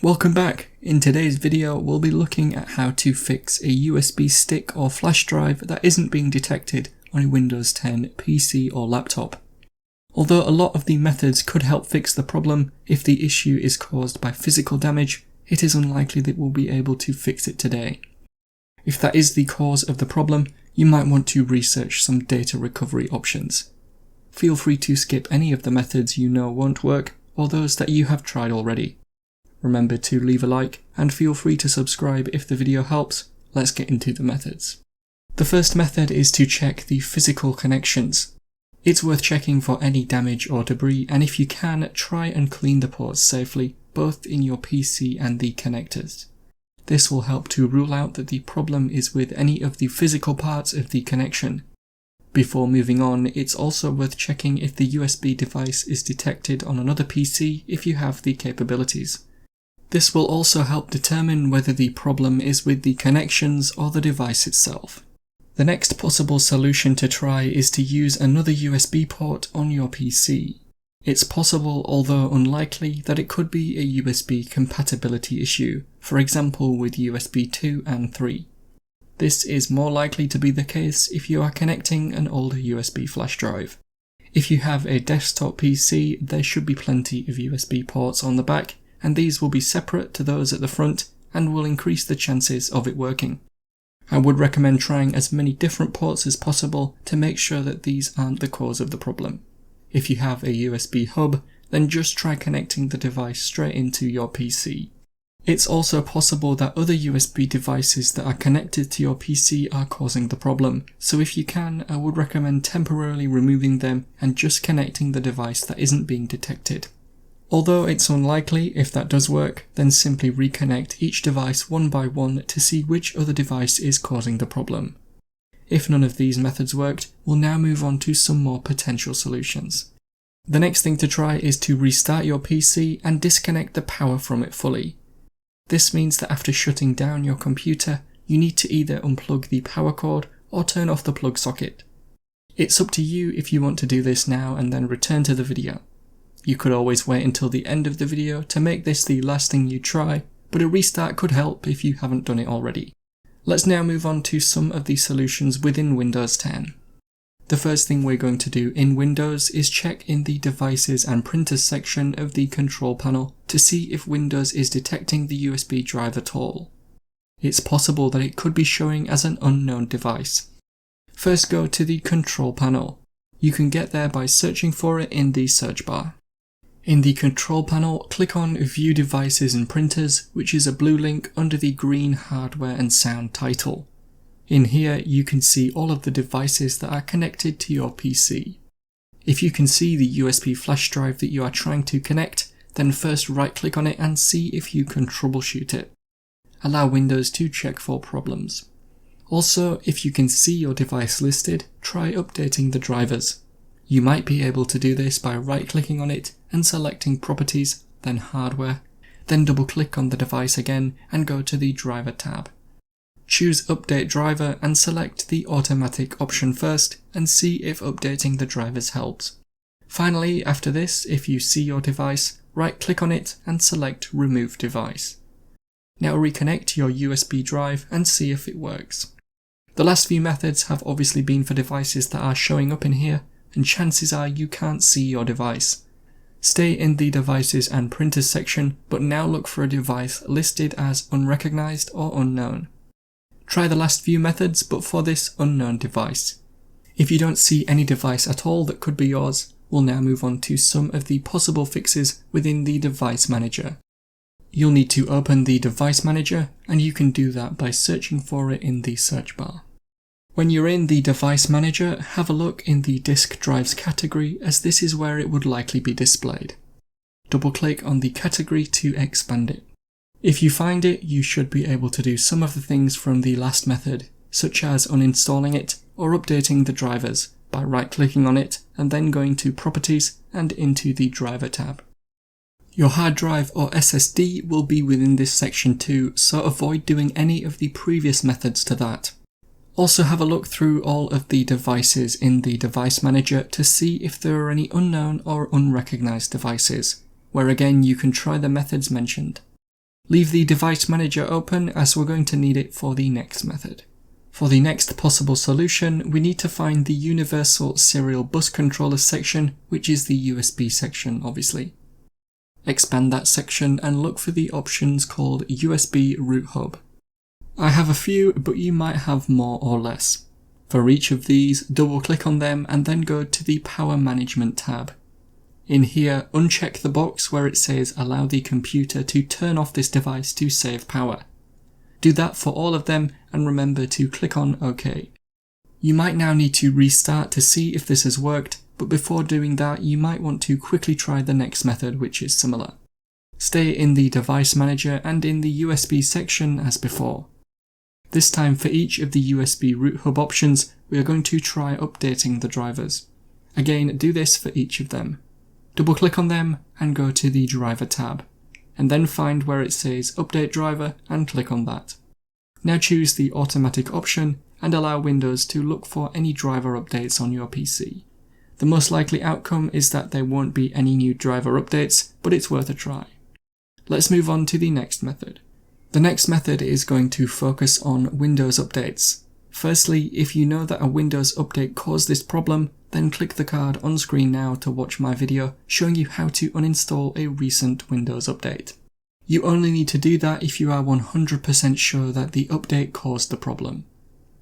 Welcome back. In today's video, we'll be looking at how to fix a USB stick or flash drive that isn't being detected on a Windows 10 PC or laptop. Although a lot of the methods could help fix the problem, if the issue is caused by physical damage, it is unlikely that we'll be able to fix it today. If that is the cause of the problem, you might want to research some data recovery options. Feel free to skip any of the methods you know won't work, or those that you have tried already. Remember to leave a like, and feel free to subscribe if the video helps. Let's get into the methods. The first method is to check the physical connections. It's worth checking for any damage or debris, and if you can, try and clean the ports safely, both in your PC and the connectors. This will help to rule out that the problem is with any of the physical parts of the connection. Before moving on, it's also worth checking if the USB device is detected on another PC if you have the capabilities. This will also help determine whether the problem is with the connections or the device itself. The next possible solution to try is to use another USB port on your PC. It's possible, although unlikely, that it could be a USB compatibility issue, for example with USB 2 and 3. This is more likely to be the case if you are connecting an older USB flash drive. If you have a desktop PC, there should be plenty of USB ports on the back, and these will be separate to those at the front and will increase the chances of it working. I would recommend trying as many different ports as possible to make sure that these aren't the cause of the problem. If you have a USB hub, then just try connecting the device straight into your PC. It's also possible that other USB devices that are connected to your PC are causing the problem, so if you can, I would recommend temporarily removing them and just connecting the device that isn't being detected. Although it's unlikely if that does work, then simply reconnect each device one by one to see which other device is causing the problem. If none of these methods worked, we'll now move on to some more potential solutions. The next thing to try is to restart your PC and disconnect the power from it fully. This means that after shutting down your computer, you need to either unplug the power cord or turn off the plug socket. It's up to you if you want to do this now and then return to the video. You could always wait until the end of the video to make this the last thing you try, but a restart could help if you haven't done it already. Let's now move on to some of the solutions within Windows 10. The first thing we're going to do in Windows is check in the Devices and Printers section of the control panel to see if Windows is detecting the USB drive at all. It's possible that it could be showing as an unknown device. First, go to the control panel. You can get there by searching for it in the search bar. In the control panel, click on View Devices and Printers, which is a blue link under the green Hardware and Sound title. In here, you can see all of the devices that are connected to your PC. If you can see the USB flash drive that you are trying to connect, then first right-click on it and see if you can troubleshoot it. Allow Windows to check for problems. Also, if you can see your device listed, try updating the drivers. You might be able to do this by right-clicking on it and selecting Properties, then Hardware, then double-click on the device again and go to the Driver tab. Choose Update Driver and select the Automatic option first and see if updating the drivers helps. Finally, after this, if you see your device, right-click on it and select Remove Device. Now reconnect your USB drive and see if it works. The last few methods have obviously been for devices that are showing up in here, and chances are you can't see your device. Stay in the Devices and Printers section, but now look for a device listed as unrecognized or unknown. Try the last few methods, but for this unknown device. If you don't see any device at all that could be yours, we'll now move on to some of the possible fixes within the Device Manager. You'll need to open the Device Manager, and you can do that by searching for it in the search bar. When you're in the Device Manager, have a look in the Disk Drives category, as this is where it would likely be displayed. Double-click on the category to expand it. If you find it, you should be able to do some of the things from the last method, such as uninstalling it or updating the drivers by right-clicking on it and then going to Properties and into the Driver tab. Your hard drive or SSD will be within this section too, so avoid doing any of the previous methods to that. Also have a look through all of the devices in the Device Manager to see if there are any unknown or unrecognized devices, where again you can try the methods mentioned. Leave the device manager open as we're going to need it for the next method. For the next possible solution, we need to find the Universal Serial Bus Controller section, which is the USB section obviously. Expand that section and look for the options called USB Root Hub. I have a few, but you might have more or less. For each of these, double click on them and then go to the Power Management tab. In here, uncheck the box where it says allow the computer to turn off this device to save power. Do that for all of them and remember to click on OK. You might now need to restart to see if this has worked, but before doing that you might want to quickly try the next method, which is similar. Stay in the device manager and in the USB section as before. This time for each of the USB Root Hub options, we are going to try updating the drivers. Again, do this for each of them. Double click on them and go to the Driver tab, and then find where it says Update Driver and click on that. Now choose the Automatic option and allow Windows to look for any driver updates on your PC. The most likely outcome is that there won't be any new driver updates, but it's worth a try. Let's move on to the next method. The next method is going to focus on Windows updates. Firstly, if you know that a Windows update caused this problem, then click the card on screen now to watch my video showing you how to uninstall a recent Windows update. You only need to do that if you are 100% sure that the update caused the problem.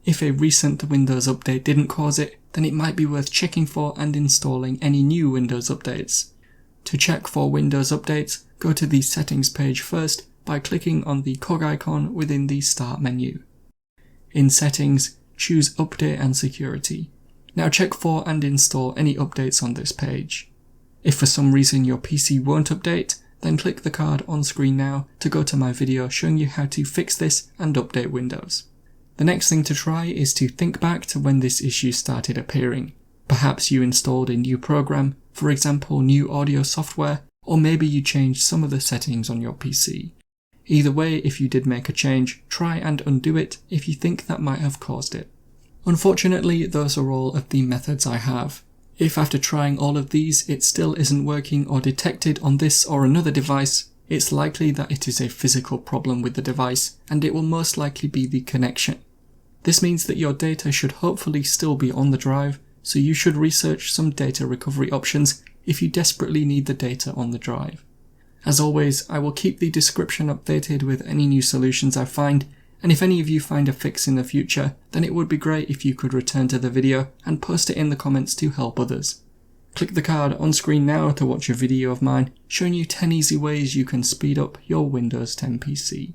If a recent Windows update didn't cause it, then it might be worth checking for and installing any new Windows updates. To check for Windows updates, go to the Settings page first by clicking on the cog icon within the Start menu. In Settings, choose Update and Security. Now check for and install any updates on this page. If for some reason your PC won't update, then click the card on screen now to go to my video showing you how to fix this and update Windows. The next thing to try is to think back to when this issue started appearing. Perhaps you installed a new program, for example new audio software, or maybe you changed some of the settings on your PC. Either way, if you did make a change, try and undo it if you think that might have caused it. Unfortunately, those are all of the methods I have. If after trying all of these it still isn't working or detected on this or another device, it's likely that it is a physical problem with the device and it will most likely be the connection. This means that your data should hopefully still be on the drive, so you should research some data recovery options if you desperately need the data on the drive. As always, I will keep the description updated with any new solutions I find, and if any of you find a fix in the future, then it would be great if you could return to the video and post it in the comments to help others. Click the card on screen now to watch a video of mine showing you 10 easy ways you can speed up your Windows 10 PC.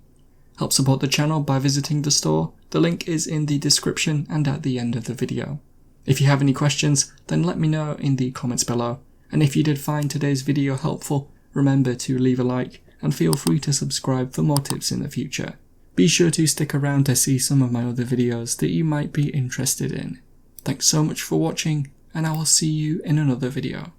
Help support the channel by visiting the store, the link is in the description and at the end of the video. If you have any questions, then let me know in the comments below, and if you did find today's video helpful, remember to leave a like and feel free to subscribe for more tips in the future. Be sure to stick around to see some of my other videos that you might be interested in. Thanks so much for watching, and I will see you in another video.